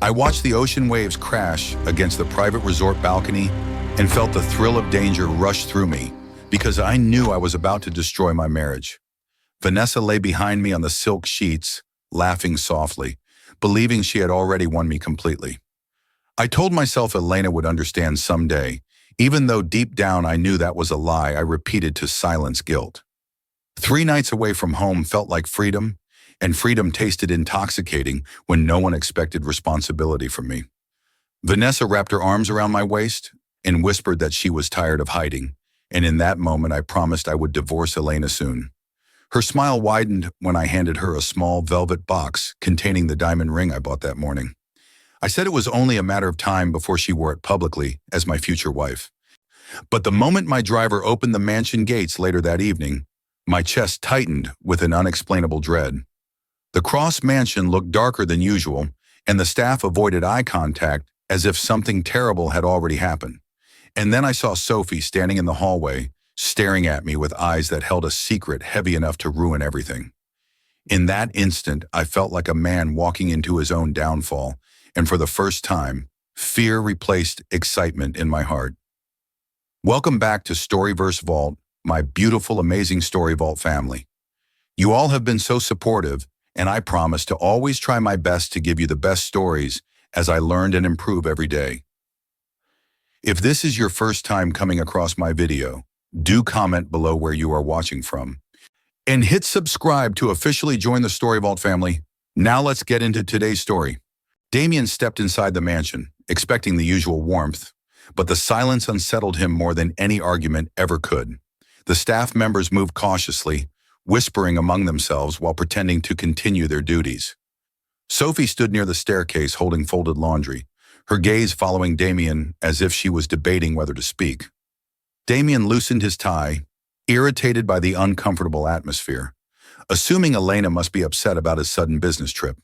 I watched the ocean waves crash against the private resort balcony and felt the thrill of danger rush through me because I knew I was about to destroy my marriage. Vanessa lay behind me on the silk sheets, laughing softly, believing she had already won me completely. I told myself Elena would understand someday, even though deep down I knew that was a lie I repeated to silence guilt. 3 nights away from home felt like freedom, and freedom tasted intoxicating when no one expected responsibility from me. Vanessa wrapped her arms around my waist and whispered that she was tired of hiding, and in that moment I promised I would divorce Elena soon. Her smile widened when I handed her a small velvet box containing the diamond ring I bought that morning. I said it was only a matter of time before she wore it publicly as my future wife. But the moment my driver opened the mansion gates later that evening, my chest tightened with an unexplainable dread. The Cross mansion looked darker than usual, and the staff avoided eye contact as if something terrible had already happened. And then I saw Sophie standing in the hallway, staring at me with eyes that held a secret heavy enough to ruin everything. In that instant, I felt like a man walking into his own downfall, and for the first time, fear replaced excitement in my heart. Welcome back to StoryVerse Vault, my beautiful, amazing Story Vault family. You all have been so supportive, and I promise to always try my best to give you the best stories as I learn and improve every day. If this is your first time coming across my video, do comment below where you are watching from. And hit subscribe to officially join the Story Vault family. Now let's get into today's story. Damien stepped inside the mansion, expecting the usual warmth, but the silence unsettled him more than any argument ever could. The staff members moved cautiously, whispering among themselves while pretending to continue their duties. Sophie stood near the staircase holding folded laundry, her gaze following Damien as if she was debating whether to speak. Damien loosened his tie, irritated by the uncomfortable atmosphere, assuming Elena must be upset about his sudden business trip.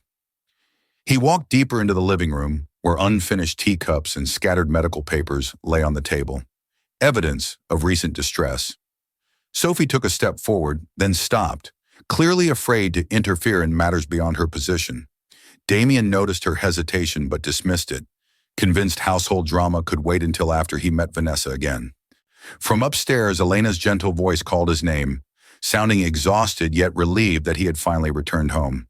He walked deeper into the living room, where unfinished teacups and scattered medical papers lay on the table, evidence of recent distress. Sophie took a step forward, then stopped, clearly afraid to interfere in matters beyond her position. Damien noticed her hesitation but dismissed it, convinced household drama could wait until after he met Vanessa again. From upstairs, Elena's gentle voice called his name, sounding exhausted yet relieved that he had finally returned home.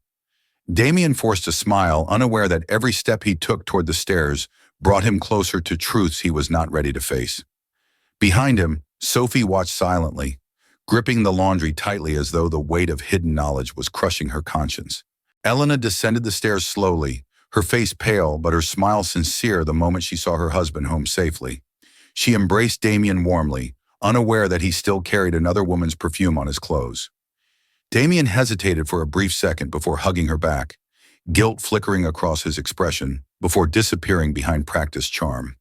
Damien forced a smile, unaware that every step he took toward the stairs brought him closer to truths he was not ready to face. Behind him, Sophie watched silently, gripping the laundry tightly as though the weight of hidden knowledge was crushing her conscience. Elena descended the stairs slowly, her face pale but her smile sincere the moment she saw her husband home safely. She embraced Damien warmly, unaware that he still carried another woman's perfume on his clothes. Damien hesitated for a brief second before hugging her back, guilt flickering across his expression before disappearing behind practiced charm.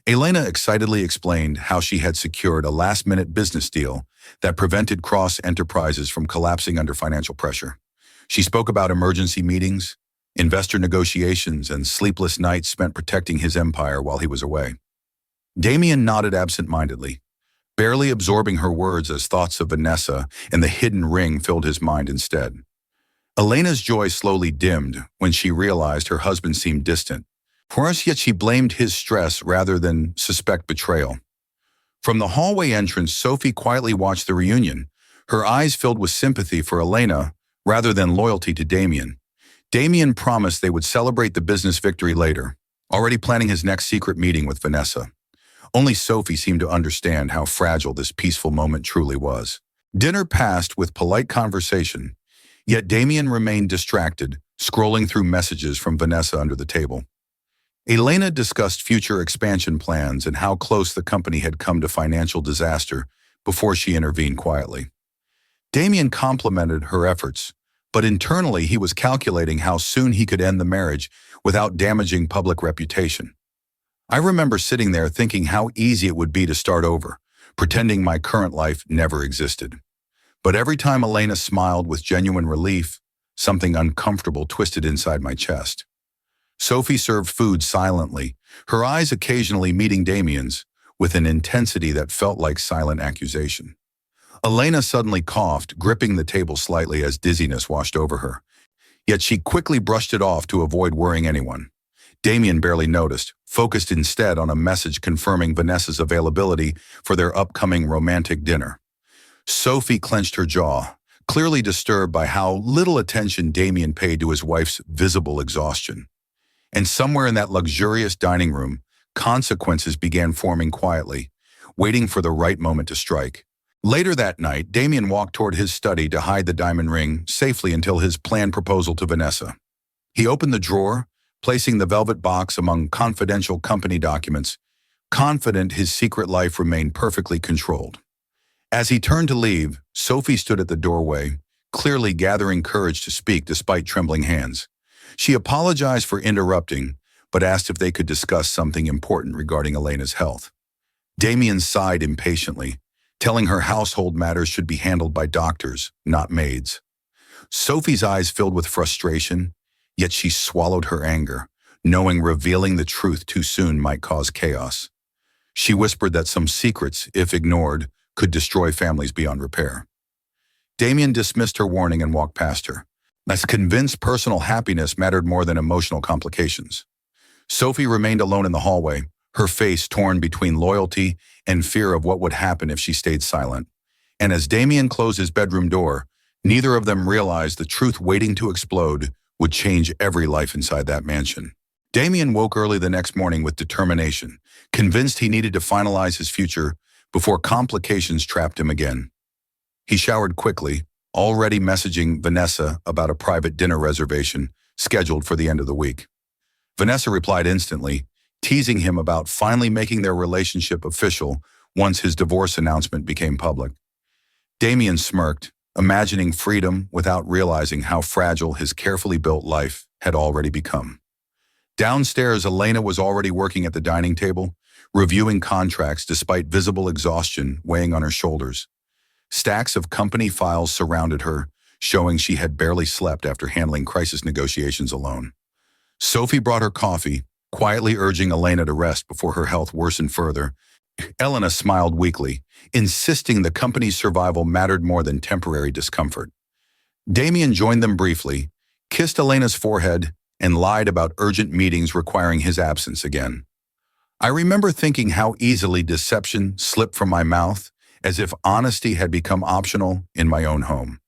Elena excitedly explained how she had secured a last-minute business deal that prevented Cross Enterprises from collapsing under financial pressure. She spoke about emergency meetings, investor negotiations, and sleepless nights spent protecting his empire while he was away. Damien nodded absent-mindedly, barely absorbing her words as thoughts of Vanessa and the hidden ring filled his mind instead. Elena's joy slowly dimmed when she realized her husband seemed distant, yet she blamed his stress rather than suspect betrayal. From the hallway entrance, Sophie quietly watched the reunion, her eyes filled with sympathy for Elena rather than loyalty to Damien. Damien promised they would celebrate the business victory later, already planning his next secret meeting with Vanessa. Only Sophie seemed to understand how fragile this peaceful moment truly was. Dinner passed with polite conversation, yet Damien remained distracted, scrolling through messages from Vanessa under the table. Elena discussed future expansion plans and how close the company had come to financial disaster before she intervened quietly. Damien complimented her efforts, but internally he was calculating how soon he could end the marriage without damaging public reputation. I remember sitting there thinking how easy it would be to start over, pretending my current life never existed. But every time Elena smiled with genuine relief, something uncomfortable twisted inside my chest. Sophie served food silently, her eyes occasionally meeting Damien's, with an intensity that felt like silent accusation. Elena suddenly coughed, gripping the table slightly as dizziness washed over her. Yet she quickly brushed it off to avoid worrying anyone. Damien barely noticed, focused instead on a message confirming Vanessa's availability for their upcoming romantic dinner. Sophie clenched her jaw, clearly disturbed by how little attention Damien paid to his wife's visible exhaustion. And somewhere in that luxurious dining room, consequences began forming quietly, waiting for the right moment to strike. Later that night, Damien walked toward his study to hide the diamond ring safely until his planned proposal to Vanessa. He opened the drawer, placing the velvet box among confidential company documents, confident his secret life remained perfectly controlled. As he turned to leave, Sophie stood at the doorway, clearly gathering courage to speak despite trembling hands. She apologized for interrupting, but asked if they could discuss something important regarding Elena's health. Damien sighed impatiently, telling her household matters should be handled by doctors, not maids. Sophie's eyes filled with frustration, yet she swallowed her anger, knowing revealing the truth too soon might cause chaos. She whispered that some secrets, if ignored, could destroy families beyond repair. Damien dismissed her warning and walked past her, as convinced personal happiness mattered more than emotional complications. Sophie remained alone in the hallway, her face torn between loyalty and fear of what would happen if she stayed silent. And as Damien closed his bedroom door, neither of them realized the truth waiting to explode would change every life inside that mansion. Damien woke early the next morning with determination, convinced he needed to finalize his future before complications trapped him again. He showered quickly, already messaging Vanessa about a private dinner reservation scheduled for the end of the week. Vanessa replied instantly, teasing him about finally making their relationship official once his divorce announcement became public. Damien smirked, imagining freedom without realizing how fragile his carefully built life had already become. Downstairs, Elena was already working at the dining table, reviewing contracts despite visible exhaustion weighing on her shoulders. Stacks of company files surrounded her, showing she had barely slept after handling crisis negotiations alone. Sophie brought her coffee, quietly urging Elena to rest before her health worsened further. Elena smiled weakly, insisting the company's survival mattered more than temporary discomfort. Damien joined them briefly, kissed Elena's forehead, and lied about urgent meetings requiring his absence again. I remember thinking how easily deception slipped from my mouth, as if honesty had become optional in my own home.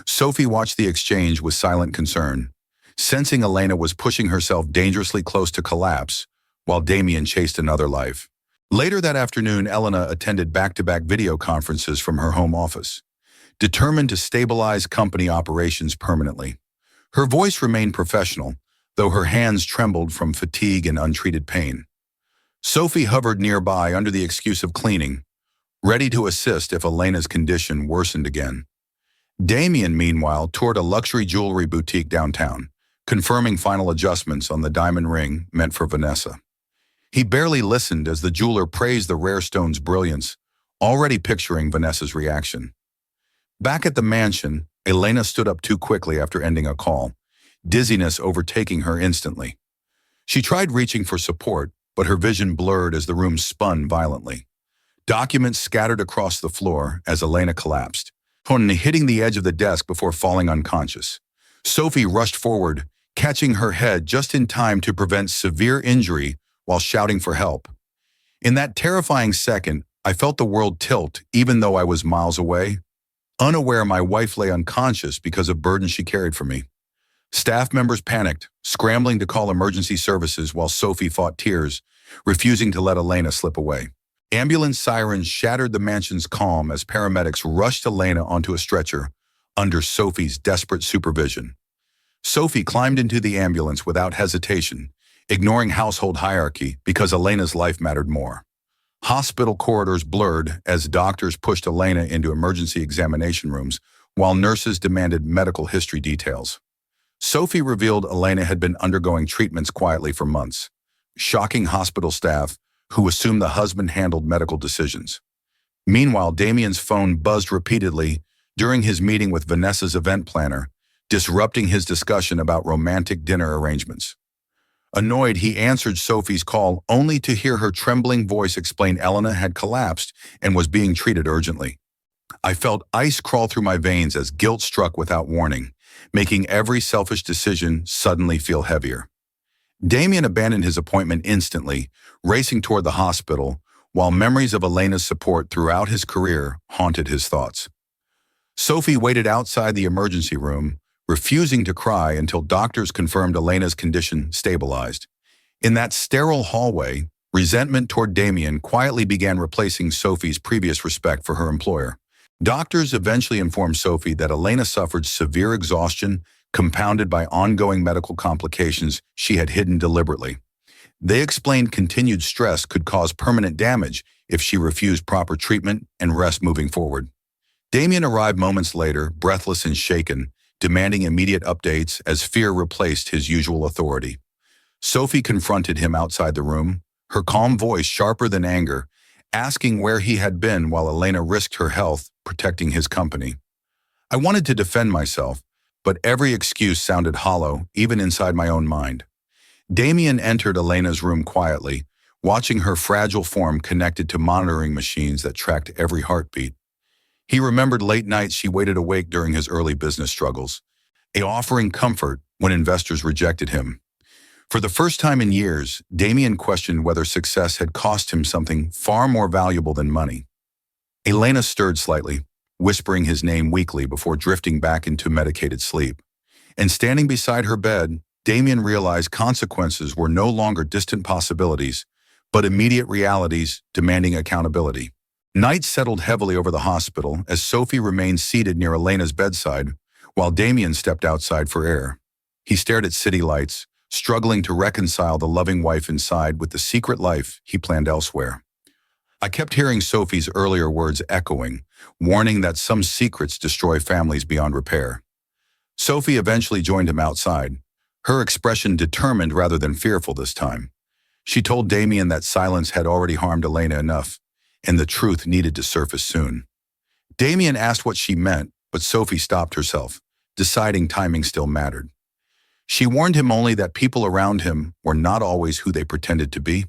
Sophie watched the exchange with silent concern, sensing Elena was pushing herself dangerously close to collapse, while Damien chased another life. Later that afternoon, Elena attended back-to-back video conferences from her home office, determined to stabilize company operations permanently. Her voice remained professional, though her hands trembled from fatigue and untreated pain. Sophie hovered nearby under the excuse of cleaning, ready to assist if Elena's condition worsened again. Damien, meanwhile, toured a luxury jewelry boutique downtown, confirming final adjustments on the diamond ring meant for Vanessa. He barely listened as the jeweler praised the rare stone's brilliance, already picturing Vanessa's reaction. Back at the mansion, Elena stood up too quickly after ending a call, dizziness overtaking her instantly. She tried reaching for support, but her vision blurred as the room spun violently. Documents scattered across the floor as Elena collapsed, hitting the edge of the desk before falling unconscious. Sophie rushed forward, catching her head just in time to prevent severe injury while shouting for help. In that terrifying second, I felt the world tilt even though I was miles away. Unaware my wife lay unconscious because of burdens she carried for me. Staff members panicked, scrambling to call emergency services while Sophie fought tears, refusing to let Elena slip away. Ambulance sirens shattered the mansion's calm as paramedics rushed Elena onto a stretcher under Sophie's desperate supervision. Sophie climbed into the ambulance without hesitation, ignoring household hierarchy because Elena's life mattered more. Hospital corridors blurred as doctors pushed Elena into emergency examination rooms while nurses demanded medical history details. Sophie revealed Elena had been undergoing treatments quietly for months, shocking hospital staff who assumed the husband handled medical decisions. Meanwhile, Damien's phone buzzed repeatedly during his meeting with Vanessa's event planner, disrupting his discussion about romantic dinner arrangements. Annoyed, he answered Sophie's call only to hear her trembling voice explain Elena had collapsed and was being treated urgently. I felt ice crawl through my veins as guilt struck without warning, making every selfish decision suddenly feel heavier. Damien abandoned his appointment instantly, racing toward the hospital, while memories of Elena's support throughout his career haunted his thoughts. Sophie waited outside the emergency room, refusing to cry until doctors confirmed Elena's condition stabilized. In that sterile hallway, resentment toward Damien quietly began replacing Sophie's previous respect for her employer. Doctors eventually informed Sophie that Elena suffered severe exhaustion compounded by ongoing medical complications she had hidden deliberately. They explained continued stress could cause permanent damage if she refused proper treatment and rest moving forward. Damien arrived moments later, breathless and shaken, demanding immediate updates as fear replaced his usual authority. Sophie confronted him outside the room, her calm voice sharper than anger, asking where he had been while Elena risked her health protecting his company. I wanted to defend myself, but every excuse sounded hollow, even inside my own mind. Damien entered Elena's room quietly, watching her fragile form connected to monitoring machines that tracked every heartbeat. He remembered late nights she waited awake during his early business struggles, offering comfort when investors rejected him. For the first time in years, Damien questioned whether success had cost him something far more valuable than money. Elena stirred slightly, whispering his name weakly before drifting back into medicated sleep. And standing beside her bed, Damien realized consequences were no longer distant possibilities, but immediate realities demanding accountability. Night settled heavily over the hospital as Sophie remained seated near Elena's bedside, while Damien stepped outside for air. He stared at city lights, struggling to reconcile the loving wife inside with the secret life he planned elsewhere. I kept hearing Sophie's earlier words echoing, warning that some secrets destroy families beyond repair. Sophie eventually joined him outside, her expression determined rather than fearful this time. She told Damien that silence had already harmed Elena enough, and the truth needed to surface soon. Damien asked what she meant, but Sophie stopped herself, deciding timing still mattered. She warned him only that people around him were not always who they pretended to be.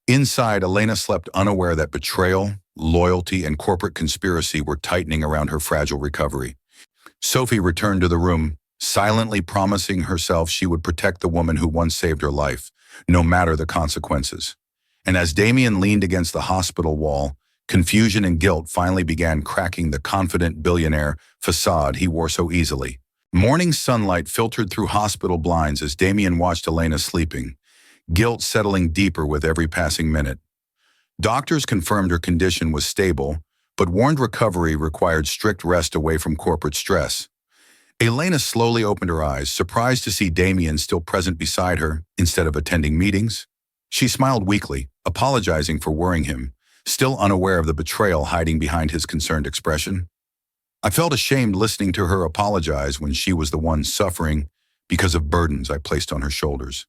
Inside, Elena slept unaware that betrayal, loyalty, and corporate conspiracy were tightening around her fragile recovery. Sophie returned to the room, silently promising herself she would protect the woman who once saved her life, no matter the consequences. And as Damien leaned against the hospital wall, confusion and guilt finally began cracking the confident billionaire facade he wore so easily. Morning sunlight filtered through hospital blinds as Damien watched Elena sleeping, guilt settling deeper with every passing minute. Doctors confirmed her condition was stable, but warned recovery required strict rest away from corporate stress. Elena slowly opened her eyes, surprised to see Damien still present beside her instead of attending meetings. She smiled weakly, apologizing for worrying him, still unaware of the betrayal hiding behind his concerned expression. I felt ashamed listening to her apologize when she was the one suffering because of burdens I placed on her shoulders.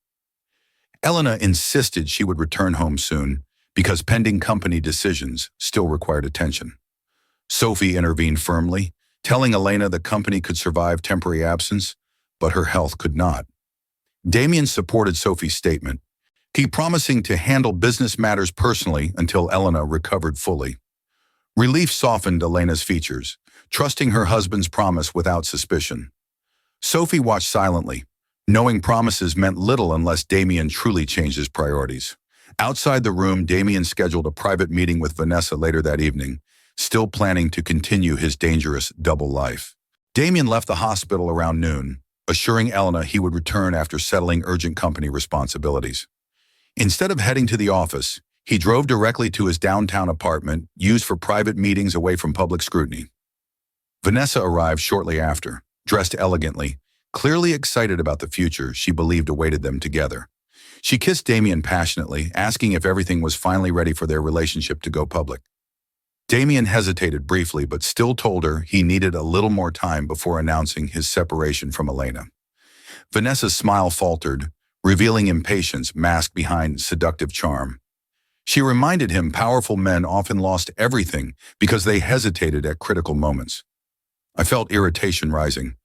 Elena insisted she would return home soon because pending company decisions still required attention. Sophie intervened firmly, telling Elena the company could survive temporary absence, but her health could not. Damien supported Sophie's statement, he promising to handle business matters personally until Elena recovered fully. Relief softened Elena's features, trusting her husband's promise without suspicion. Sophie watched silently, knowing promises meant little unless Damien truly changed his priorities. Outside the room, Damien scheduled a private meeting with Vanessa later that evening, still planning to continue his dangerous double life. Damien left the hospital around noon, assuring Elena he would return after settling urgent company responsibilities. Instead of heading to the office, he drove directly to his downtown apartment, used for private meetings away from public scrutiny. Vanessa arrived shortly after, dressed elegantly, clearly excited about the future she believed awaited them together. She kissed Damien passionately, asking if everything was finally ready for their relationship to go public. Damien hesitated briefly, but still told her he needed a little more time before announcing his separation from Elena. Vanessa's smile faltered, revealing impatience masked behind seductive charm. She reminded him powerful men often lost everything because they hesitated at critical moments. I felt irritation rising,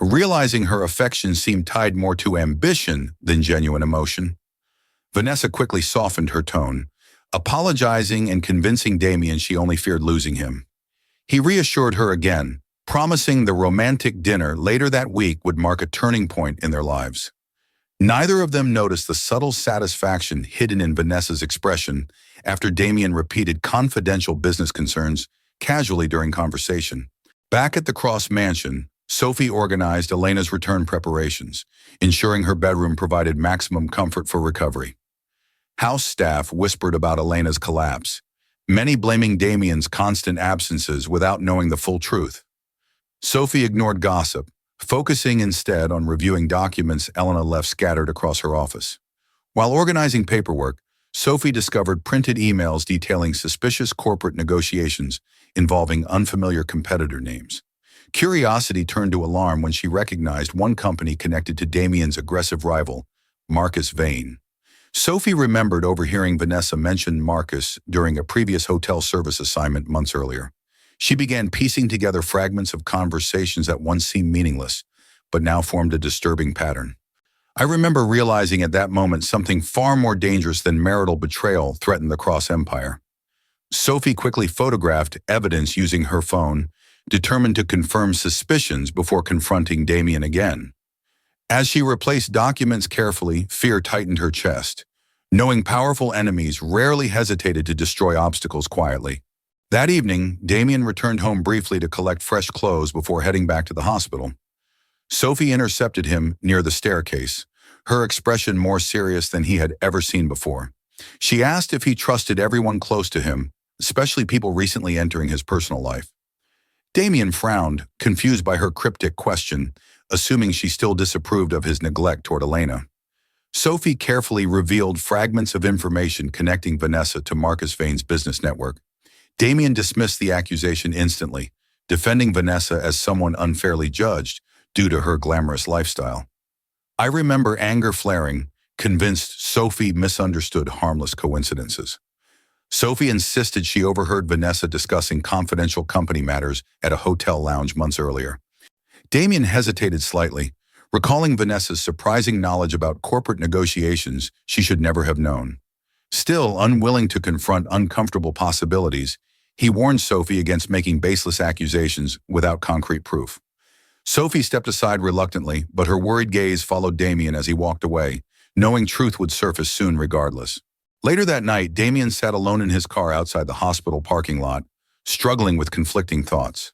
realizing her affection seemed tied more to ambition than genuine emotion. Vanessa quickly softened her tone, apologizing and convincing Damien she only feared losing him. He reassured her again, promising the romantic dinner later that week would mark a turning point in their lives. Neither of them noticed the subtle satisfaction hidden in Vanessa's expression after Damien repeated confidential business concerns casually during conversation. Back at the Cross Mansion, Sophie organized Elena's return preparations, ensuring her bedroom provided maximum comfort for recovery. House staff whispered about Elena's collapse, many blaming Damien's constant absences without knowing the full truth. Sophie ignored gossip, focusing instead on reviewing documents Elena left scattered across her office. While organizing paperwork, Sophie discovered printed emails detailing suspicious corporate negotiations involving unfamiliar competitor names. Curiosity turned to alarm when she recognized one company connected to Damien's aggressive rival, Marcus Vane. Sophie remembered overhearing Vanessa mention Marcus during a previous hotel service assignment months earlier. She began piecing together fragments of conversations that once seemed meaningless, but now formed a disturbing pattern. I remember realizing at that moment something far more dangerous than marital betrayal threatened the Cross Empire. Sophie quickly photographed evidence using her phone, determined to confirm suspicions before confronting Damien again. As she replaced documents carefully, fear tightened her chest. Knowing powerful enemies rarely hesitated to destroy obstacles quietly. That evening, Damien returned home briefly to collect fresh clothes before heading back to the hospital. Sophie intercepted him near the staircase, her expression more serious than he had ever seen before. She asked if he trusted everyone close to him, especially people recently entering his personal life. Damien frowned, confused by her cryptic question, assuming she still disapproved of his neglect toward Elena. Sophie carefully revealed fragments of information connecting Vanessa to Marcus Vane's business network. Damien dismissed the accusation instantly, defending Vanessa as someone unfairly judged due to her glamorous lifestyle. I remember anger flaring, convinced Sophie misunderstood harmless coincidences. Sophie insisted she overheard Vanessa discussing confidential company matters at a hotel lounge months earlier. Damien hesitated slightly, recalling Vanessa's surprising knowledge about corporate negotiations she should never have known. Still unwilling to confront uncomfortable possibilities, he warned Sophie against making baseless accusations without concrete proof. Sophie stepped aside reluctantly, but her worried gaze followed Damien as he walked away, knowing truth would surface soon regardless. Later that night, Damien sat alone in his car outside the hospital parking lot, struggling with conflicting thoughts.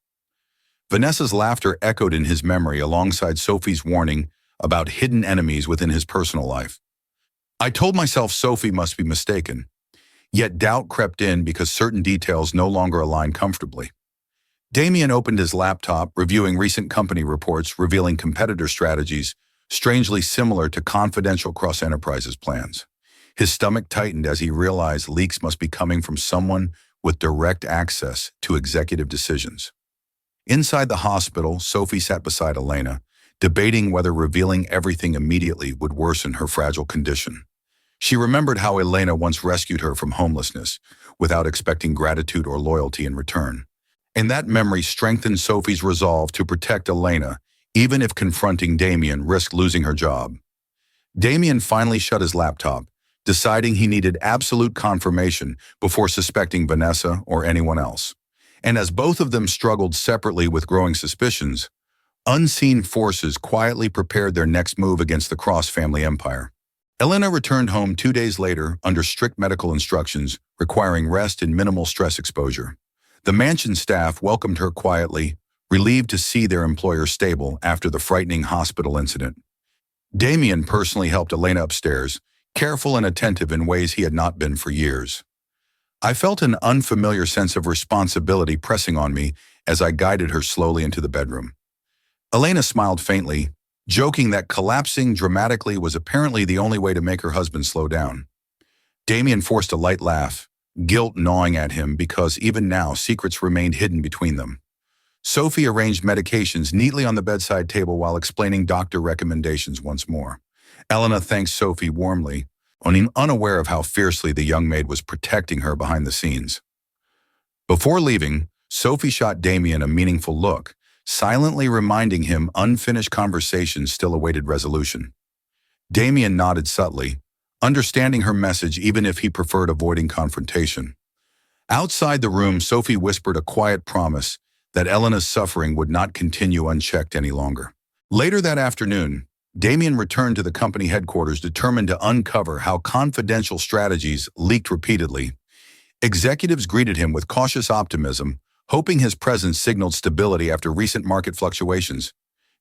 Vanessa's laughter echoed in his memory alongside Sophie's warning about hidden enemies within his personal life. I told myself Sophie must be mistaken, yet doubt crept in because certain details no longer aligned comfortably. Damien opened his laptop, reviewing recent company reports revealing competitor strategies strangely similar to confidential Cross Enterprises plans. His stomach tightened as he realized leaks must be coming from someone with direct access to executive decisions. Inside the hospital, Sophie sat beside Elena, debating whether revealing everything immediately would worsen her fragile condition. She remembered how Elena once rescued her from homelessness, without expecting gratitude or loyalty in return. And that memory strengthened Sophie's resolve to protect Elena, even if confronting Damien risked losing her job. Damien finally shut his laptop, deciding he needed absolute confirmation before suspecting Vanessa or anyone else. And as both of them struggled separately with growing suspicions, unseen forces quietly prepared their next move against the Cross family empire. Elena returned home 2 days later under strict medical instructions requiring rest and minimal stress exposure. The mansion staff welcomed her quietly, relieved to see their employer stable after the frightening hospital incident. Damien personally helped Elena upstairs, careful and attentive in ways he had not been for years. I felt an unfamiliar sense of responsibility pressing on me as I guided her slowly into the bedroom. Elena smiled faintly, joking that collapsing dramatically was apparently the only way to make her husband slow down. Damien forced a light laugh, guilt gnawing at him because even now secrets remained hidden between them. Sophie arranged medications neatly on the bedside table while explaining doctor recommendations once more. Elena thanked Sophie warmly, unaware of how fiercely the young maid was protecting her behind the scenes. Before leaving, Sophie shot Damien a meaningful look, silently reminding him unfinished conversations still awaited resolution. Damien nodded subtly, understanding her message even if he preferred avoiding confrontation. Outside the room, Sophie whispered a quiet promise that Elena's suffering would not continue unchecked any longer. Later that afternoon, Damien returned to the company headquarters determined to uncover how confidential strategies leaked repeatedly. Executives greeted him with cautious optimism, hoping his presence signaled stability after recent market fluctuations.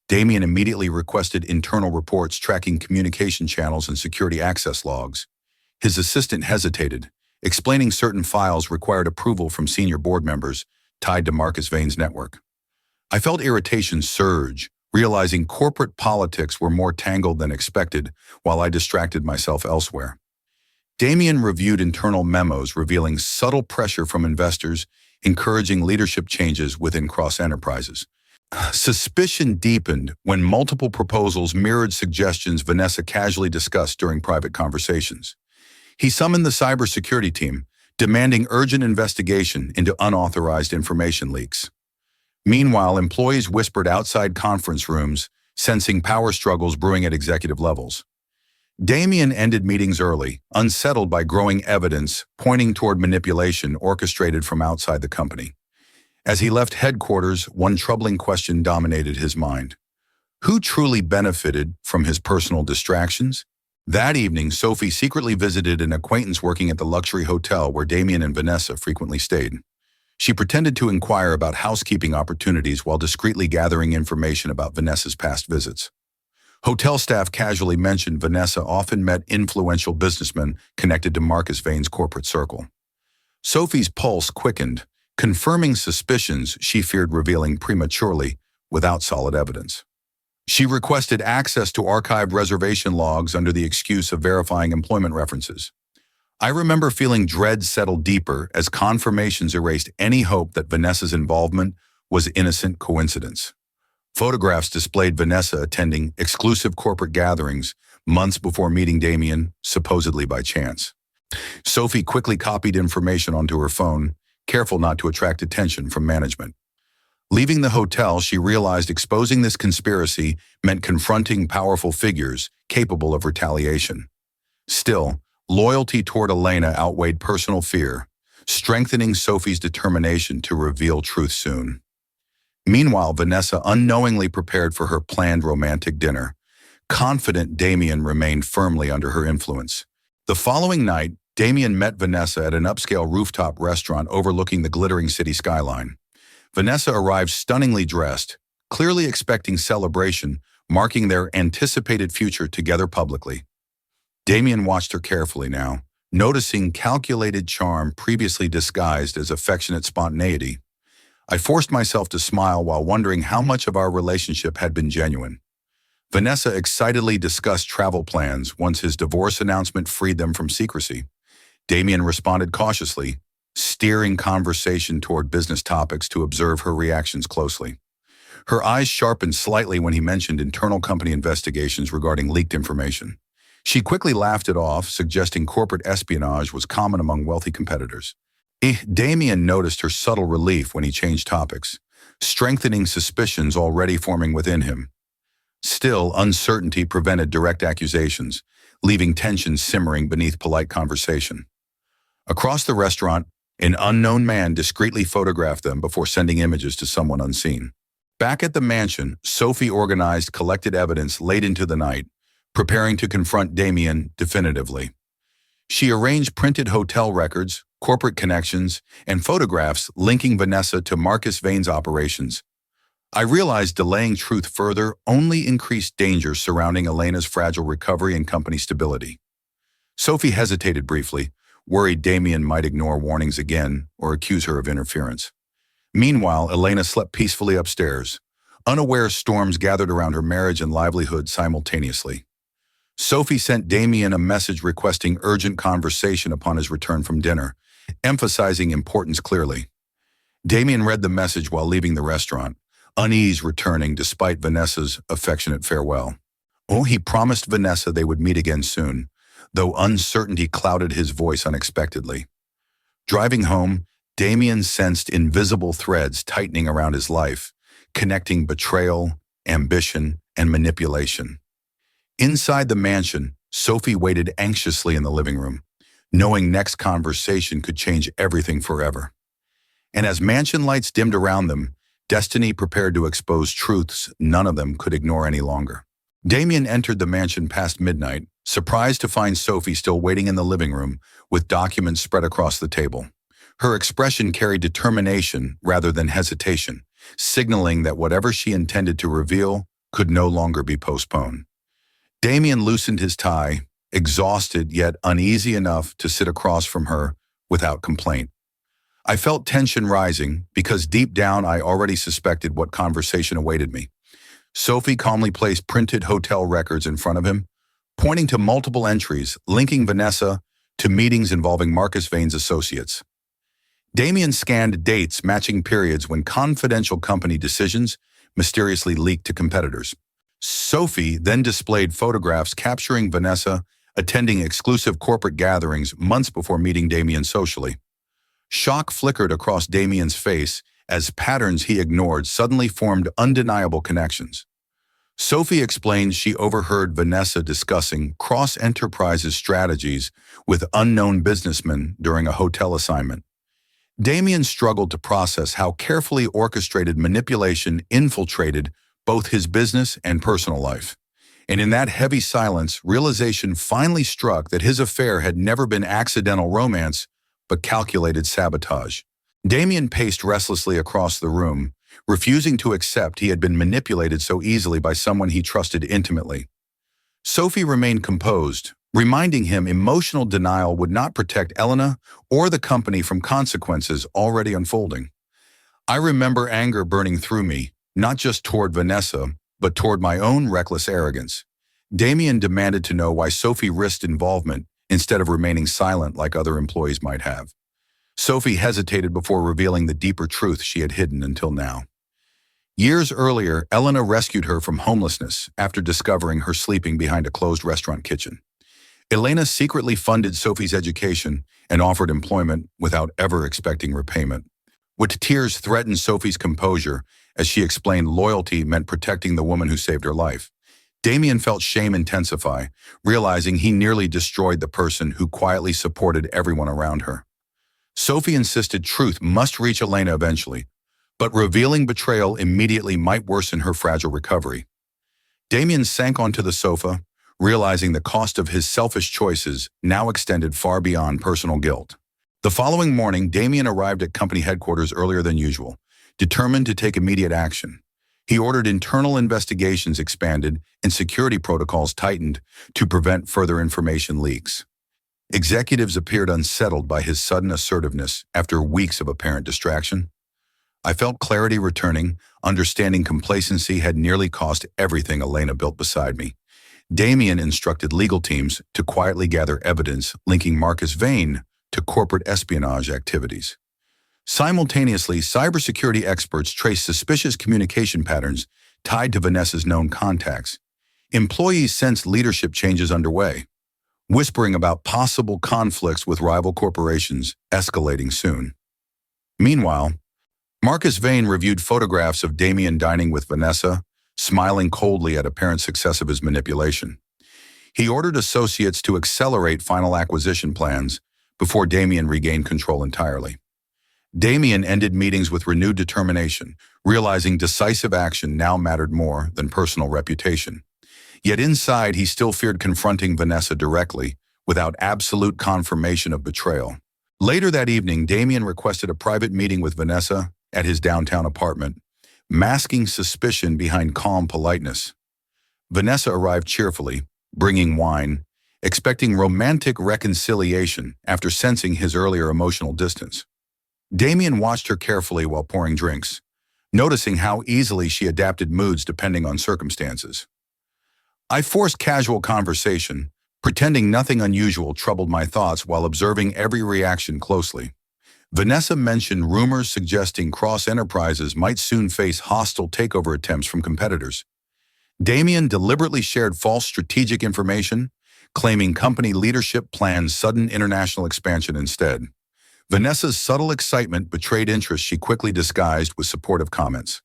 Damien immediately requested internal reports tracking communication channels and security access logs. His assistant hesitated, explaining certain files required approval from senior board members tied to Marcus Vane's network. I felt irritation surge, realizing corporate politics were more tangled than expected while I distracted myself elsewhere. Damien reviewed internal memos revealing subtle pressure from investors, encouraging leadership changes within cross-enterprises. Suspicion deepened when multiple proposals mirrored suggestions Vanessa casually discussed during private conversations. He summoned the cybersecurity team, demanding urgent investigation into unauthorized information leaks. Meanwhile, employees whispered outside conference rooms, sensing power struggles brewing at executive levels. Damien ended meetings early, unsettled by growing evidence pointing toward manipulation orchestrated from outside the company. As he left headquarters, one troubling question dominated his mind. Who truly benefited from his personal distractions? That evening, Sophie secretly visited an acquaintance working at the luxury hotel where Damien and Vanessa frequently stayed. She pretended to inquire about housekeeping opportunities while discreetly gathering information about Vanessa's past visits. Hotel staff casually mentioned Vanessa often met influential businessmen connected to Marcus Vane's corporate circle. Sophie's pulse quickened, confirming suspicions she feared revealing prematurely without solid evidence. She requested access to archived reservation logs under the excuse of verifying employment references. I remember feeling dread settle deeper as confirmations erased any hope that Vanessa's involvement was innocent coincidence. Photographs displayed Vanessa attending exclusive corporate gatherings months before meeting Damien, supposedly by chance. Sophie quickly copied information onto her phone, careful not to attract attention from management. Leaving the hotel, she realized exposing this conspiracy meant confronting powerful figures capable of retaliation. Still, loyalty toward Elena outweighed personal fear, strengthening Sophie's determination to reveal truth soon. Meanwhile, Vanessa unknowingly prepared for her planned romantic dinner. Confident, Damien remained firmly under her influence. The following night, Damien met Vanessa at an upscale rooftop restaurant overlooking the glittering city skyline. Vanessa arrived stunningly dressed, clearly expecting celebration, marking their anticipated future together publicly. Damien watched her carefully now, noticing calculated charm previously disguised as affectionate spontaneity. I forced myself to smile while wondering how much of our relationship had been genuine. Vanessa excitedly discussed travel plans once his divorce announcement freed them from secrecy. Damien responded cautiously, steering conversation toward business topics to observe her reactions closely. Her eyes sharpened slightly when he mentioned internal company investigations regarding leaked information. She quickly laughed it off, suggesting corporate espionage was common among wealthy competitors. Damien noticed her subtle relief when he changed topics, strengthening suspicions already forming within him. Still, uncertainty prevented direct accusations, leaving tension simmering beneath polite conversation. Across the restaurant, an unknown man discreetly photographed them before sending images to someone unseen. Back at the mansion, Sophie organized collected evidence late into the night, preparing to confront Damien definitively. She arranged printed hotel records, corporate connections, and photographs linking Vanessa to Marcus Vane's operations. I realized delaying truth further only increased dangers surrounding Elena's fragile recovery and company stability. Sophie hesitated briefly, worried Damien might ignore warnings again or accuse her of interference. Meanwhile, Elena slept peacefully upstairs. Unaware storms gathered around her marriage and livelihood simultaneously. Sophie sent Damien a message requesting urgent conversation upon his return from dinner, emphasizing importance clearly. Damien read the message while leaving the restaurant, unease returning despite Vanessa's affectionate farewell. He promised Vanessa they would meet again soon, though uncertainty clouded his voice unexpectedly. Driving home, Damien sensed invisible threads tightening around his life, connecting betrayal, ambition, and manipulation. Inside the mansion, Sophie waited anxiously in the living room, knowing next conversation could change everything forever. And as mansion lights dimmed around them, destiny prepared to expose truths none of them could ignore any longer. Damien entered the mansion past midnight, surprised to find Sophie still waiting in the living room with documents spread across the table. Her expression carried determination rather than hesitation, signaling that whatever she intended to reveal could no longer be postponed. Damien loosened his tie, exhausted yet uneasy enough to sit across from her without complaint. I felt tension rising because deep down I already suspected what conversation awaited me. Sophie calmly placed printed hotel records in front of him, pointing to multiple entries linking Vanessa to meetings involving Marcus Vane's associates. Damien scanned dates matching periods when confidential company decisions mysteriously leaked to competitors. Sophie then displayed photographs capturing Vanessa attending exclusive corporate gatherings months before meeting Damien socially. Shock flickered across Damien's face as patterns he ignored suddenly formed undeniable connections. Sophie explained she overheard Vanessa discussing cross-enterprises strategies with unknown businessmen during a hotel assignment. Damien struggled to process how carefully orchestrated manipulation infiltrated both his business and personal life. And in that heavy silence, realization finally struck that his affair had never been accidental romance, but calculated sabotage. Damien paced restlessly across the room, refusing to accept he had been manipulated so easily by someone he trusted intimately. Sophie remained composed, reminding him emotional denial would not protect Elena or the company from consequences already unfolding. I remember anger burning through me, not just toward Vanessa, but toward my own reckless arrogance. Damien demanded to know why Sophie risked involvement instead of remaining silent like other employees might have. Sophie hesitated before revealing the deeper truth she had hidden until now. Years earlier, Elena rescued her from homelessness after discovering her sleeping behind a closed restaurant kitchen. Elena secretly funded Sophie's education and offered employment without ever expecting repayment. With tears threatened Sophie's composure as she explained loyalty meant protecting the woman who saved her life. Damien felt shame intensify, realizing he nearly destroyed the person who quietly supported everyone around her. Sophie insisted truth must reach Elena eventually, but revealing betrayal immediately might worsen her fragile recovery. Damien sank onto the sofa, realizing the cost of his selfish choices now extended far beyond personal guilt. The following morning, Damien arrived at company headquarters earlier than usual, determined to take immediate action. He ordered internal investigations expanded and security protocols tightened to prevent further information leaks. Executives appeared unsettled by his sudden assertiveness after weeks of apparent distraction. I felt clarity returning, understanding complacency had nearly cost everything Elena built beside me. Damien instructed legal teams to quietly gather evidence linking Marcus Vane to corporate espionage activities. Simultaneously, cybersecurity experts traced suspicious communication patterns tied to Vanessa's known contacts. Employees sensed leadership changes underway, whispering about possible conflicts with rival corporations escalating soon. Meanwhile, Marcus Vane reviewed photographs of Damien dining with Vanessa, smiling coldly at apparent success of his manipulation. He ordered associates to accelerate final acquisition plans before Damien regained control entirely. Damien ended meetings with renewed determination, realizing decisive action now mattered more than personal reputation. Yet inside, he still feared confronting Vanessa directly, without absolute confirmation of betrayal. Later that evening, Damien requested a private meeting with Vanessa at his downtown apartment, masking suspicion behind calm politeness. Vanessa arrived cheerfully, bringing wine, expecting romantic reconciliation after sensing his earlier emotional distance. Damien watched her carefully while pouring drinks, noticing how easily she adapted moods depending on circumstances. I forced casual conversation, pretending nothing unusual troubled my thoughts while observing every reaction closely. Vanessa mentioned rumors suggesting cross-enterprises might soon face hostile takeover attempts from competitors. Damien deliberately shared false strategic information, claiming company leadership planned sudden international expansion instead. Vanessa's subtle excitement betrayed interest she quickly disguised with supportive comments.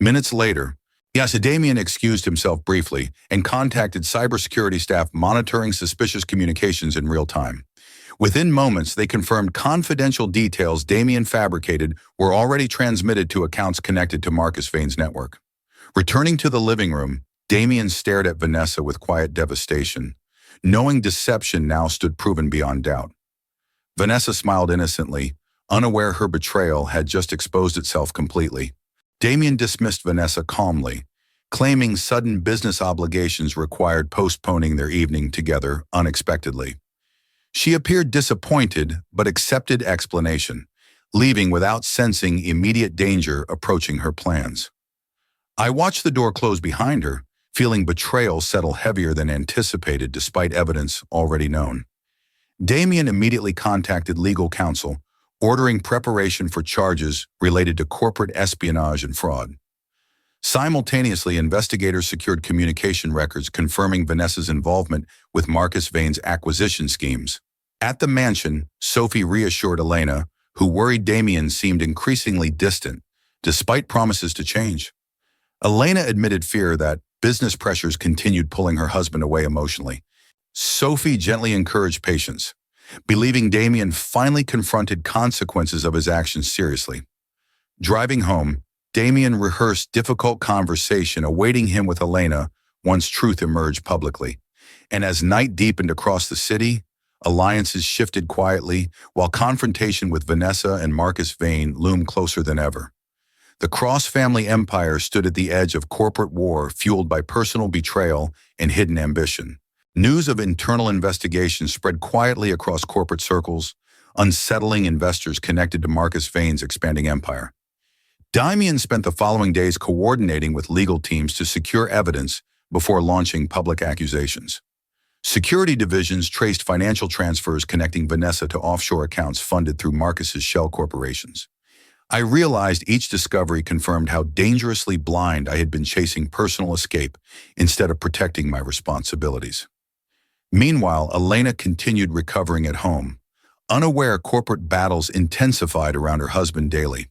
Minutes later, Damien excused himself briefly and contacted cybersecurity staff monitoring suspicious communications in real time. Within moments, they confirmed confidential details Damien fabricated were already transmitted to accounts connected to Marcus Vane's network. Returning to the living room, Damien stared at Vanessa with quiet devastation, knowing deception now stood proven beyond doubt. Vanessa smiled innocently, unaware her betrayal had just exposed itself completely. Damien dismissed Vanessa calmly, claiming sudden business obligations required postponing their evening together unexpectedly. She appeared disappointed but accepted explanation, leaving without sensing immediate danger approaching her plans. I watched the door close behind her, feeling betrayal settle heavier than anticipated despite evidence already known. Damien immediately contacted legal counsel, ordering preparation for charges related to corporate espionage and fraud. Simultaneously, investigators secured communication records confirming Vanessa's involvement with Marcus Vane's acquisition schemes. At the mansion, Sophie reassured Elena, who worried Damien seemed increasingly distant, despite promises to change. Elena admitted fear that business pressures continued pulling her husband away emotionally. Sophie gently encouraged patience, believing Damien finally confronted consequences of his actions seriously. Driving home, Damien rehearsed difficult conversation awaiting him with Elena once truth emerged publicly. And as night deepened across the city, alliances shifted quietly, while confrontation with Vanessa and Marcus Vane loomed closer than ever. The cross-family empire stood at the edge of corporate war fueled by personal betrayal and hidden ambition. News of internal investigations spread quietly across corporate circles, unsettling investors connected to Marcus Vane's expanding empire. Damien spent the following days coordinating with legal teams to secure evidence before launching public accusations. Security divisions traced financial transfers connecting Vanessa to offshore accounts funded through Marcus's shell corporations. I realized each discovery confirmed how dangerously blind I had been chasing personal escape instead of protecting my responsibilities. Meanwhile, Elena continued recovering at home, unaware corporate battles intensified around her husband daily.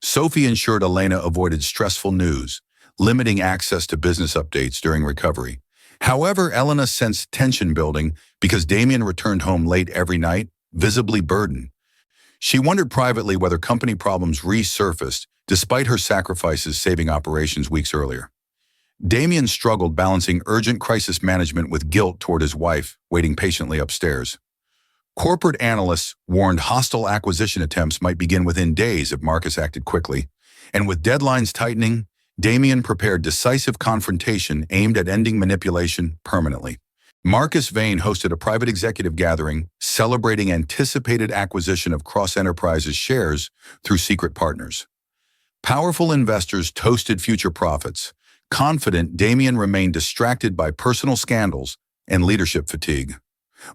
Sophie ensured Elena avoided stressful news, limiting access to business updates during recovery. However, Elena sensed tension building because Damien returned home late every night, visibly burdened. She wondered privately whether company problems resurfaced despite her sacrifices saving operations weeks earlier. Damien struggled balancing urgent crisis management with guilt toward his wife, waiting patiently upstairs. Corporate analysts warned hostile acquisition attempts might begin within days if Marcus acted quickly, and with deadlines tightening, Damien prepared decisive confrontation aimed at ending manipulation permanently. Marcus Vane hosted a private executive gathering celebrating anticipated acquisition of Cross Enterprises shares through secret partners. Powerful investors toasted future profits, confident Damien remained distracted by personal scandals and leadership fatigue.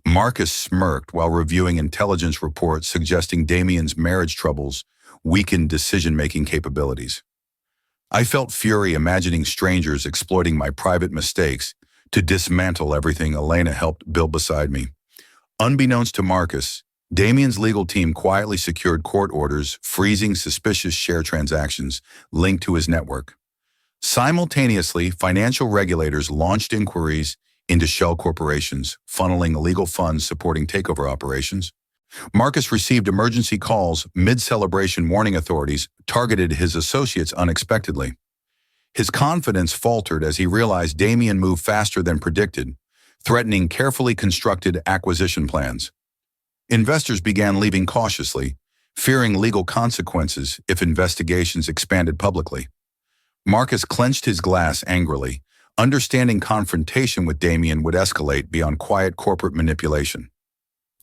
Marcus smirked while reviewing intelligence reports suggesting Damien's marriage troubles weakened decision-making capabilities. I felt fury imagining strangers exploiting my private mistakes to dismantle everything Elena helped build beside me. Unbeknownst to Marcus, Damien's legal team quietly secured court orders freezing suspicious share transactions linked to his network. Simultaneously, financial regulators launched inquiries into shell corporations, funneling illegal funds supporting takeover operations. Marcus received emergency calls mid-celebration warning authorities targeted his associates unexpectedly. His confidence faltered as he realized Damien moved faster than predicted, threatening carefully constructed acquisition plans. Investors began leaving cautiously, fearing legal consequences if investigations expanded publicly. Marcus clenched his glass angrily, understanding confrontation with Damien would escalate beyond quiet corporate manipulation.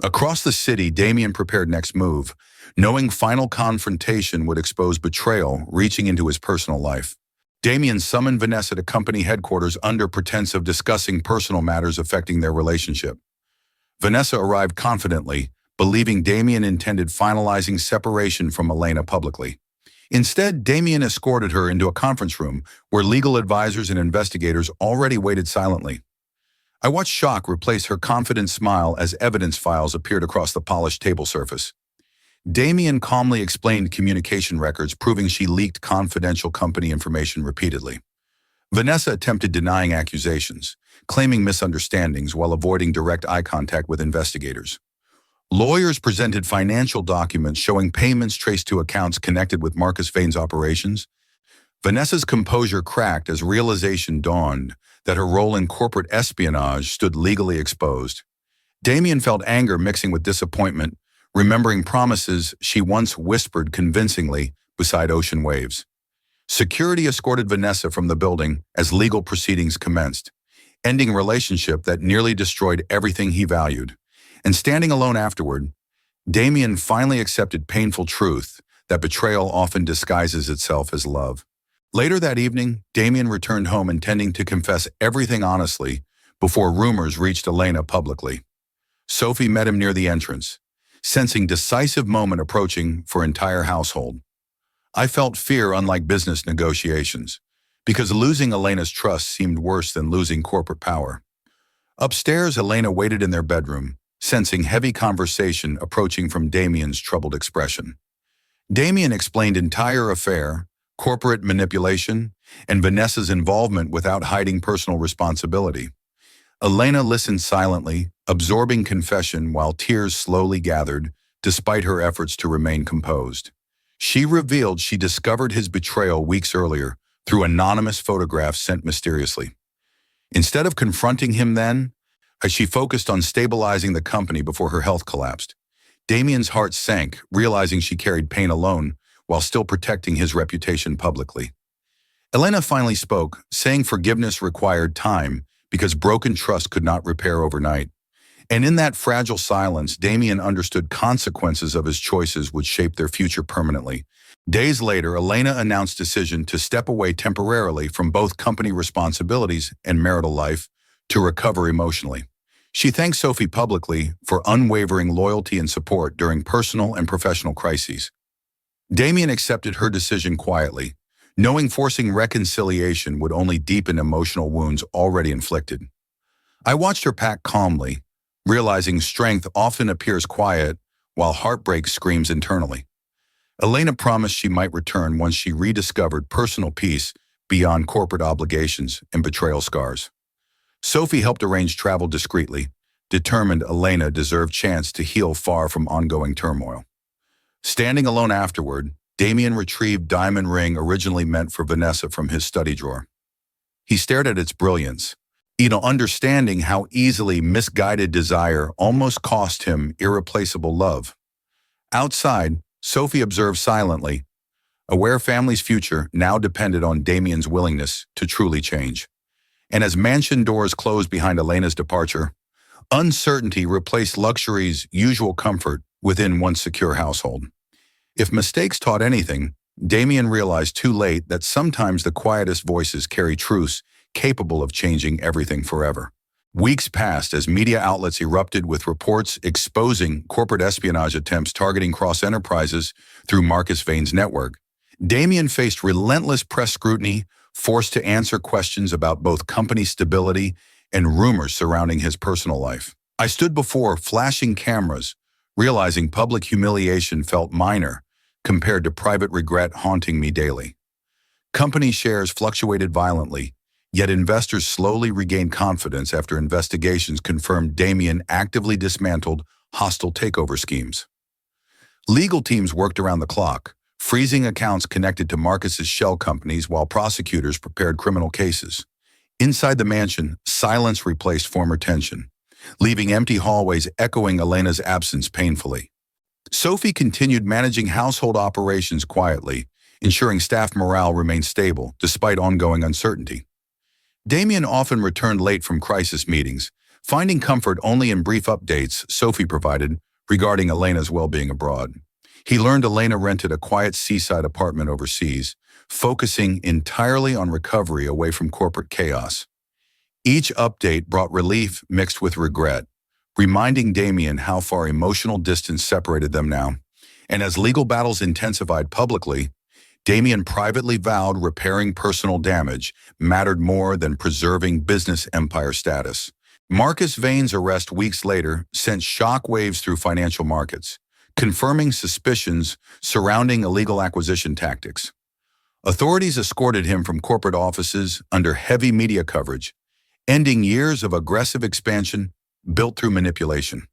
Across the city, Damien prepared next move, knowing final confrontation would expose betrayal reaching into his personal life. Damien summoned Vanessa to company headquarters under pretense of discussing personal matters affecting their relationship. Vanessa arrived confidently, believing Damien intended finalizing separation from Elena publicly. Instead, Damien escorted her into a conference room where legal advisors and investigators already waited silently. I watched shock replace her confident smile as evidence files appeared across the polished table surface. Damien calmly explained communication records proving she leaked confidential company information repeatedly. Vanessa attempted denying accusations, claiming misunderstandings while avoiding direct eye contact with investigators. Lawyers presented financial documents showing payments traced to accounts connected with Marcus Vane's operations. Vanessa's composure cracked as realization dawned that her role in corporate espionage stood legally exposed. Damien felt anger mixing with disappointment, remembering promises she once whispered convincingly beside ocean waves. Security escorted Vanessa from the building as legal proceedings commenced, ending a relationship that nearly destroyed everything he valued. And standing alone afterward, Damien finally accepted painful truth that betrayal often disguises itself as love. Later that evening, Damien returned home intending to confess everything honestly before rumors reached Elena publicly. Sophie met him near the entrance, sensing decisive moment approaching for entire household. I felt fear unlike business negotiations, because losing Elena's trust seemed worse than losing corporate power. Upstairs, Elena waited in their bedroom, sensing heavy conversation approaching from Damien's troubled expression. Damien explained entire affair, corporate manipulation, and Vanessa's involvement without hiding personal responsibility. Elena listened silently, absorbing confession while tears slowly gathered, despite her efforts to remain composed. She revealed she discovered his betrayal weeks earlier through anonymous photographs sent mysteriously. Instead of confronting him then, as she focused on stabilizing the company before her health collapsed, Damien's heart sank, realizing she carried pain alone while still protecting his reputation publicly. Elena finally spoke, saying forgiveness required time because broken trust could not repair overnight. And in that fragile silence, Damien understood consequences of his choices would shape their future permanently. Days later, Elena announced decision to step away temporarily from both company responsibilities and marital life to recover emotionally. She thanked Sophie publicly for unwavering loyalty and support during personal and professional crises. Damien accepted her decision quietly, knowing forcing reconciliation would only deepen emotional wounds already inflicted. I watched her pack calmly, realizing strength often appears quiet while heartbreak screams internally. Elena promised she might return once she rediscovered personal peace beyond corporate obligations and betrayal scars. Sophie helped arrange travel discreetly, determined Elena deserved chance to heal far from ongoing turmoil. Standing alone afterward, Damien retrieved diamond ring originally meant for Vanessa from his study drawer. He stared at its brilliance, understanding how easily misguided desire almost cost him irreplaceable love. Outside, Sophie observed silently, aware family's future now depended on Damien's willingness to truly change. And as mansion doors closed behind Elena's departure, uncertainty replaced luxury's usual comfort within one secure household. If mistakes taught anything, Damien realized too late that sometimes the quietest voices carry truths capable of changing everything forever. Weeks passed as media outlets erupted with reports exposing corporate espionage attempts targeting cross-enterprises through Marcus Vane's network. Damien faced relentless press scrutiny, forced to answer questions about both company stability and rumors surrounding his personal life. I stood before flashing cameras, realizing public humiliation felt minor compared to private regret haunting me daily. Company shares fluctuated violently, yet investors slowly regained confidence after investigations confirmed Damien actively dismantled hostile takeover schemes. Legal teams worked around the clock, freezing accounts connected to Marcus's shell companies while prosecutors prepared criminal cases. Inside the mansion, silence replaced former tension, leaving empty hallways echoing Elena's absence painfully. Sophie continued managing household operations quietly, ensuring staff morale remained stable despite ongoing uncertainty. Damien often returned late from crisis meetings, finding comfort only in brief updates Sophie provided regarding Elena's well-being abroad. He learned Elena rented a quiet seaside apartment overseas, focusing entirely on recovery away from corporate chaos. Each update brought relief mixed with regret, reminding Damien how far emotional distance separated them now. And as legal battles intensified publicly, Damien privately vowed repairing personal damage mattered more than preserving business empire status. Marcus Vane's arrest weeks later sent shockwaves through financial markets, confirming suspicions surrounding illegal acquisition tactics. Authorities escorted him from corporate offices under heavy media coverage, ending years of aggressive expansion built through manipulation.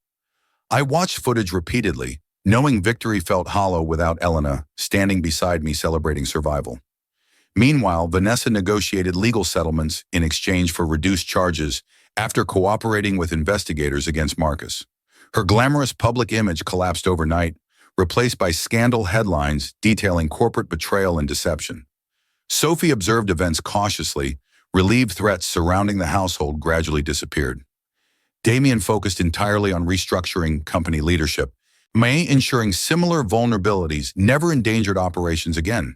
I watched footage repeatedly, knowing victory felt hollow without Elena standing beside me celebrating survival. Meanwhile, Vanessa negotiated legal settlements in exchange for reduced charges after cooperating with investigators against Marcus. Her glamorous public image collapsed overnight, replaced by scandal headlines detailing corporate betrayal and deception. Sophie observed events cautiously, relieved threats surrounding the household gradually disappeared. Damien focused entirely on restructuring company leadership, ensuring similar vulnerabilities never endangered operations again.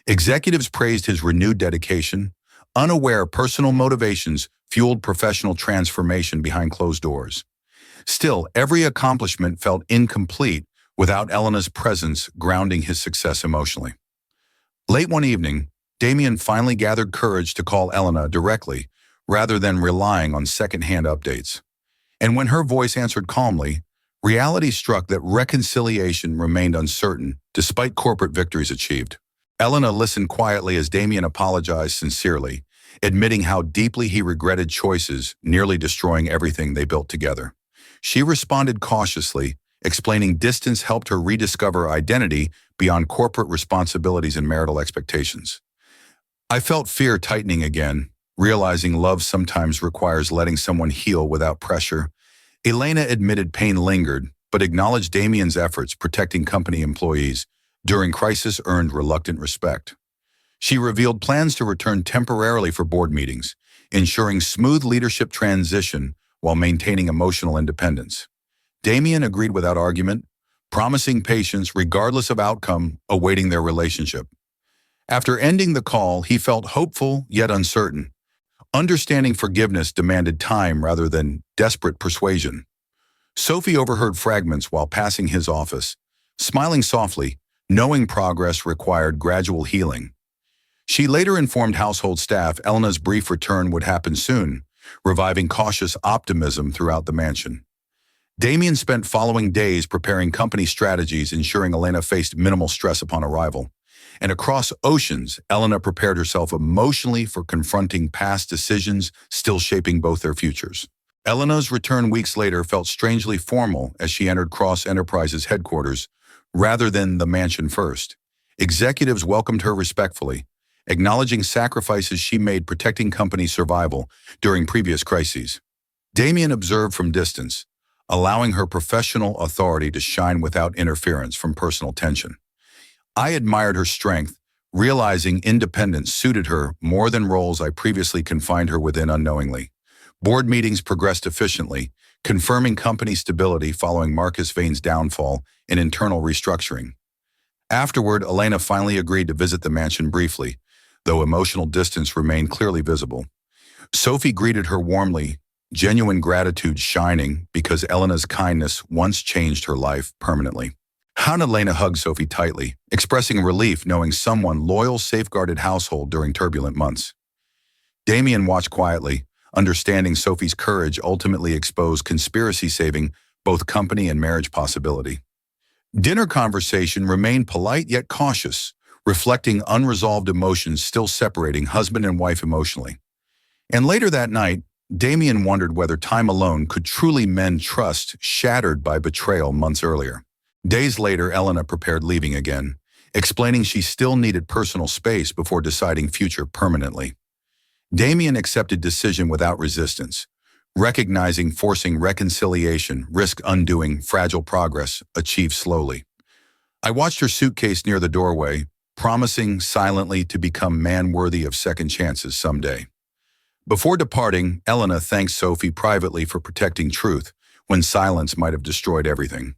Executives praised his renewed dedication, unaware personal motivations fueled professional transformation behind closed doors. Still, every accomplishment felt incomplete without Elena's presence grounding his success emotionally. Late one evening, Damien finally gathered courage to call Elena directly, rather than relying on second-hand updates. And when her voice answered calmly, reality struck that reconciliation remained uncertain despite corporate victories achieved. Elena listened quietly as Damien apologized sincerely, admitting how deeply he regretted choices nearly destroying everything they built together. She responded cautiously, explaining distance helped her rediscover identity beyond corporate responsibilities and marital expectations. I felt fear tightening again, realizing love sometimes requires letting someone heal without pressure. Elena admitted pain lingered, but acknowledged Damien's efforts protecting company employees during crisis earned reluctant respect. She revealed plans to return temporarily for board meetings, ensuring smooth leadership transition while maintaining emotional independence. Damien agreed without argument, promising patience regardless of outcome awaiting their relationship. After ending the call, he felt hopeful yet uncertain. Understanding forgiveness demanded time rather than desperate persuasion. Sophie overheard fragments while passing his office, smiling softly, knowing progress required gradual healing. She later informed household staff Elena's brief return would happen soon, reviving cautious optimism throughout the mansion. Damien spent following days preparing company strategies, ensuring Elena faced minimal stress upon arrival. And across oceans, Elena prepared herself emotionally for confronting past decisions still shaping both their futures. Elena's return weeks later felt strangely formal as she entered Cross Enterprises headquarters rather than the mansion first. Executives welcomed her respectfully, acknowledging sacrifices she made protecting company survival during previous crises. Damien observed from distance, allowing her professional authority to shine without interference from personal tension. I admired her strength, realizing independence suited her more than roles I previously confined her within unknowingly. Board meetings progressed efficiently, confirming company stability following Marcus Vane's downfall and internal restructuring. Afterward, Elena finally agreed to visit the mansion briefly, though emotional distance remained clearly visible. Sophie greeted her warmly, genuine gratitude shining because Elena's kindness once changed her life permanently. Elena hugged Sophie tightly, expressing relief knowing someone loyal safeguarded household during turbulent months. Damien watched quietly, understanding Sophie's courage ultimately exposed conspiracy saving both company and marriage possibility. Dinner conversation remained polite yet cautious, reflecting unresolved emotions still separating husband and wife emotionally. And later that night, Damien wondered whether time alone could truly mend trust shattered by betrayal months earlier. Days later, Elena prepared leaving again, explaining she still needed personal space before deciding future permanently. Damien accepted decision without resistance, recognizing forcing reconciliation risked undoing fragile progress achieved slowly. I watched her suitcase near the doorway, promising silently to become man worthy of second chances someday. Before departing, Elena thanked Sophie privately for protecting truth when silence might have destroyed everything.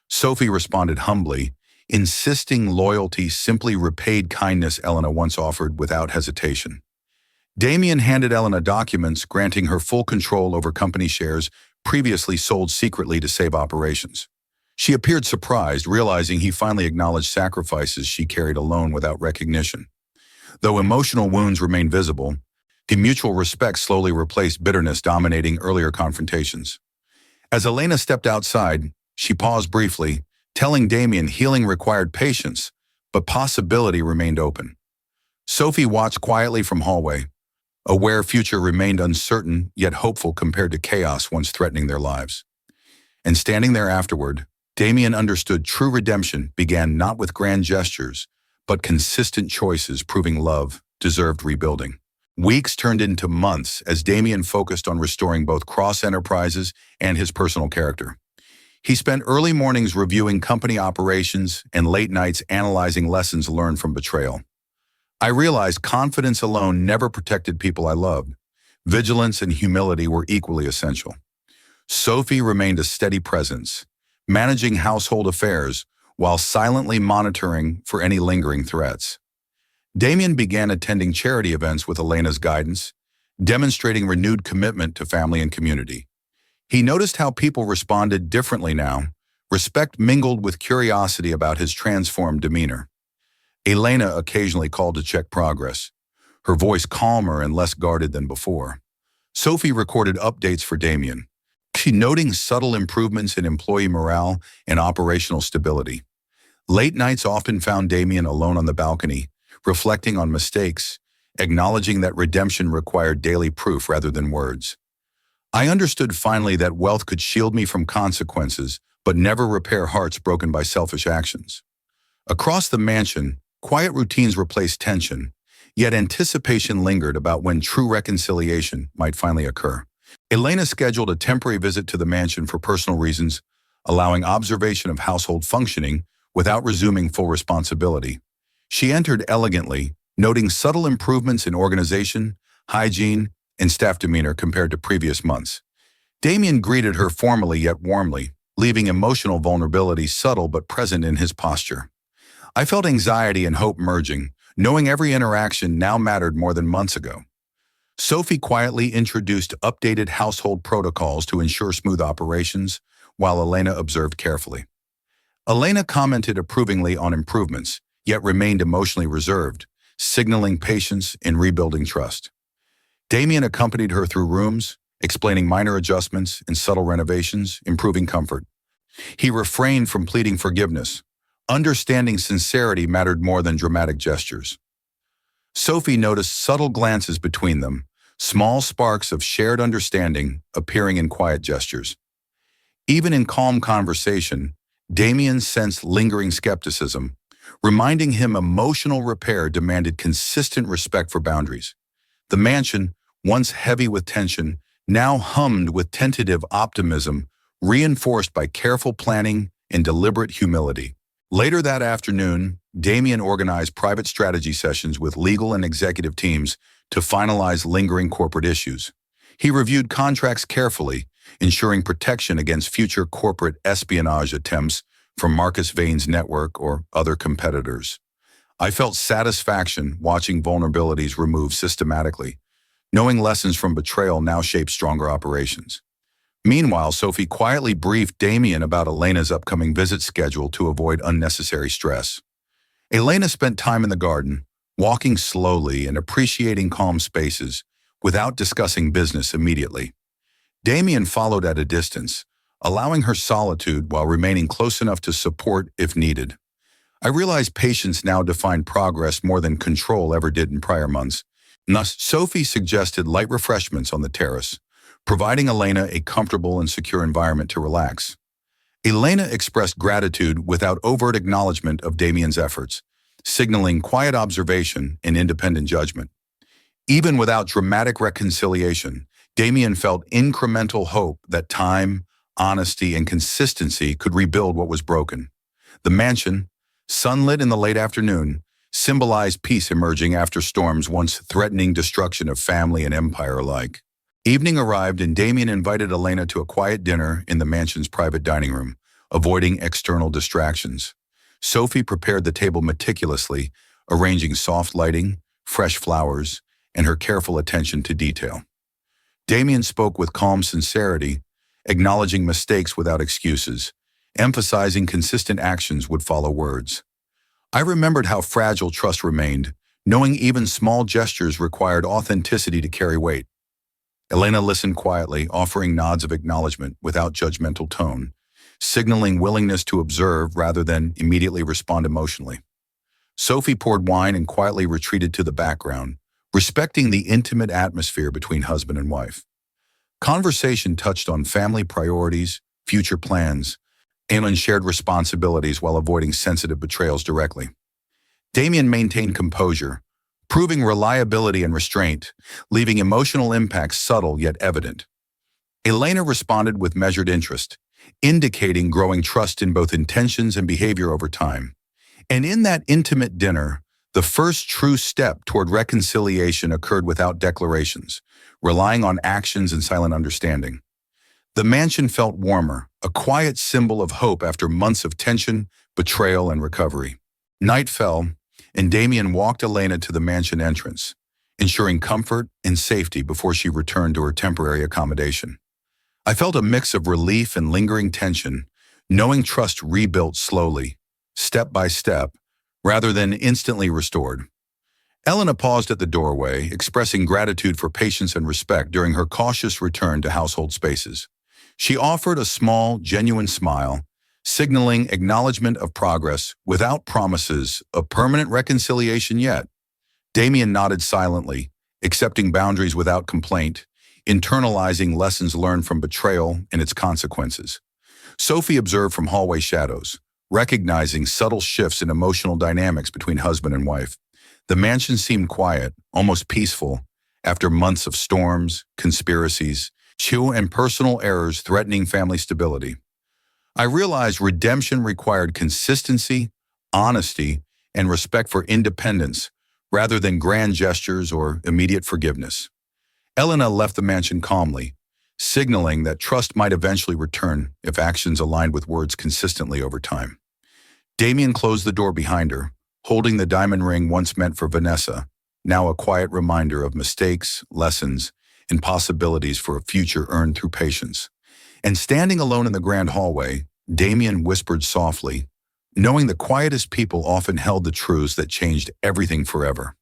Sophie responded humbly, insisting loyalty simply repaid kindness Elena once offered without hesitation. Damien handed Elena documents granting her full control over company shares previously sold secretly to save operations. She appeared surprised, realizing he finally acknowledged sacrifices she carried alone without recognition. Though emotional wounds remained visible, the mutual respect slowly replaced bitterness dominating earlier confrontations. As Elena stepped outside, she paused briefly, telling Damien healing required patience, but possibility remained open. Sophie watched quietly from hallway, aware future remained uncertain yet hopeful compared to chaos once threatening their lives. And standing there afterward, Damien understood true redemption began not with grand gestures, but consistent choices proving love deserved rebuilding. Weeks turned into months as Damien focused on restoring both Cross Enterprises and his personal character. He spent early mornings reviewing company operations and late nights analyzing lessons learned from betrayal. I realized confidence alone never protected people I loved. Vigilance and humility were equally essential. Sophie remained a steady presence, managing household affairs while silently monitoring for any lingering threats. Damien began attending charity events with Elena's guidance, demonstrating renewed commitment to family and community. He noticed how people responded differently now. Respect mingled with curiosity about his transformed demeanor. Elena occasionally called to check progress, her voice calmer and less guarded than before. Sophie recorded updates for Damien, noting subtle improvements in employee morale and operational stability. Late nights often found Damien alone on the balcony, reflecting on mistakes, acknowledging that redemption required daily proof rather than words. I understood finally that wealth could shield me from consequences, but never repair hearts broken by selfish actions. Across the mansion, quiet routines replaced tension, yet anticipation lingered about when true reconciliation might finally occur. Elena scheduled a temporary visit to the mansion for personal reasons, allowing observation of household functioning without resuming full responsibility. She entered elegantly, noting subtle improvements in organization, hygiene, and staff demeanor compared to previous months. Damien greeted her formally yet warmly, leaving emotional vulnerability subtle but present in his posture. I felt anxiety and hope merging, knowing every interaction now mattered more than months ago. Sophie quietly introduced updated household protocols to ensure smooth operations, while Elena observed carefully. Elena commented approvingly on improvements, yet remained emotionally reserved, signaling patience in rebuilding trust. Damien accompanied her through rooms, explaining minor adjustments and subtle renovations, improving comfort. He refrained from pleading forgiveness. Understanding sincerity mattered more than dramatic gestures. Sophie noticed subtle glances between them, small sparks of shared understanding appearing in quiet gestures. Even in calm conversation, Damien sensed lingering skepticism, reminding him emotional repair demanded consistent respect for boundaries. The mansion, once heavy with tension, now hummed with tentative optimism, reinforced by careful planning and deliberate humility. Later that afternoon, Damien organized private strategy sessions with legal and executive teams to finalize lingering corporate issues. He reviewed contracts carefully, ensuring protection against future corporate espionage attempts from Marcus Vane's network or other competitors. I felt satisfaction watching vulnerabilities removed systematically, knowing lessons from betrayal now shape stronger operations. Meanwhile, Sophie quietly briefed Damien about Elena's upcoming visit schedule to avoid unnecessary stress. Elena spent time in the garden, walking slowly and appreciating calm spaces without discussing business immediately. Damien followed at a distance, allowing her solitude while remaining close enough to support if needed. I realized patience now defined progress more than control ever did in prior months. Thus, Sophie suggested light refreshments on the terrace, providing Elena a comfortable and secure environment to relax. Elena expressed gratitude without overt acknowledgement of Damien's efforts, signaling quiet observation and independent judgment. Even without dramatic reconciliation, Damien felt incremental hope that time, honesty, and consistency could rebuild what was broken. The mansion, sunlit in the late afternoon, symbolized peace emerging after storms once threatening destruction of family and empire alike. Evening arrived and Damien invited Elena to a quiet dinner in the mansion's private dining room, avoiding external distractions. Sophie prepared the table meticulously, arranging soft lighting, fresh flowers, and her careful attention to detail. Damien spoke with calm sincerity, acknowledging mistakes without excuses, emphasizing consistent actions would follow words. I remembered how fragile trust remained, knowing even small gestures required authenticity to carry weight. Elena listened quietly, offering nods of acknowledgement without judgmental tone, signaling willingness to observe rather than immediately respond emotionally. Sophie poured wine and quietly retreated to the background, respecting the intimate atmosphere between husband and wife. Conversation touched on family priorities, future plans, and shared responsibilities while avoiding sensitive betrayals directly. Damien maintained composure, proving reliability and restraint, leaving emotional impacts subtle yet evident. Elena responded with measured interest, indicating growing trust in both intentions and behavior over time. And in that intimate dinner, the first true step toward reconciliation occurred without declarations, relying on actions and silent understanding. The mansion felt warmer, a quiet symbol of hope after months of tension, betrayal, and recovery. Night fell, and Damien walked Elena to the mansion entrance, ensuring comfort and safety before she returned to her temporary accommodation. I felt a mix of relief and lingering tension, knowing trust rebuilt slowly, step by step, rather than instantly restored. Elena paused at the doorway, expressing gratitude for patience and respect during her cautious return to household spaces. She offered a small, genuine smile, signaling acknowledgement of progress without promises of permanent reconciliation yet. Damien nodded silently, accepting boundaries without complaint, internalizing lessons learned from betrayal and its consequences. Sophie observed from hallway shadows, recognizing subtle shifts in emotional dynamics between husband and wife. The mansion seemed quiet, almost peaceful, after months of storms, conspiracies, and personal errors threatening family stability. I realized redemption required consistency, honesty, and respect for independence, rather than grand gestures or immediate forgiveness. Elena left the mansion calmly, signaling that trust might eventually return if actions aligned with words consistently over time. Damien closed the door behind her, holding the diamond ring once meant for Vanessa, now a quiet reminder of mistakes, lessons, and possibilities for a future earned through patience. And standing alone in the grand hallway, Damien whispered softly, knowing the quietest people often held the truths that changed everything forever.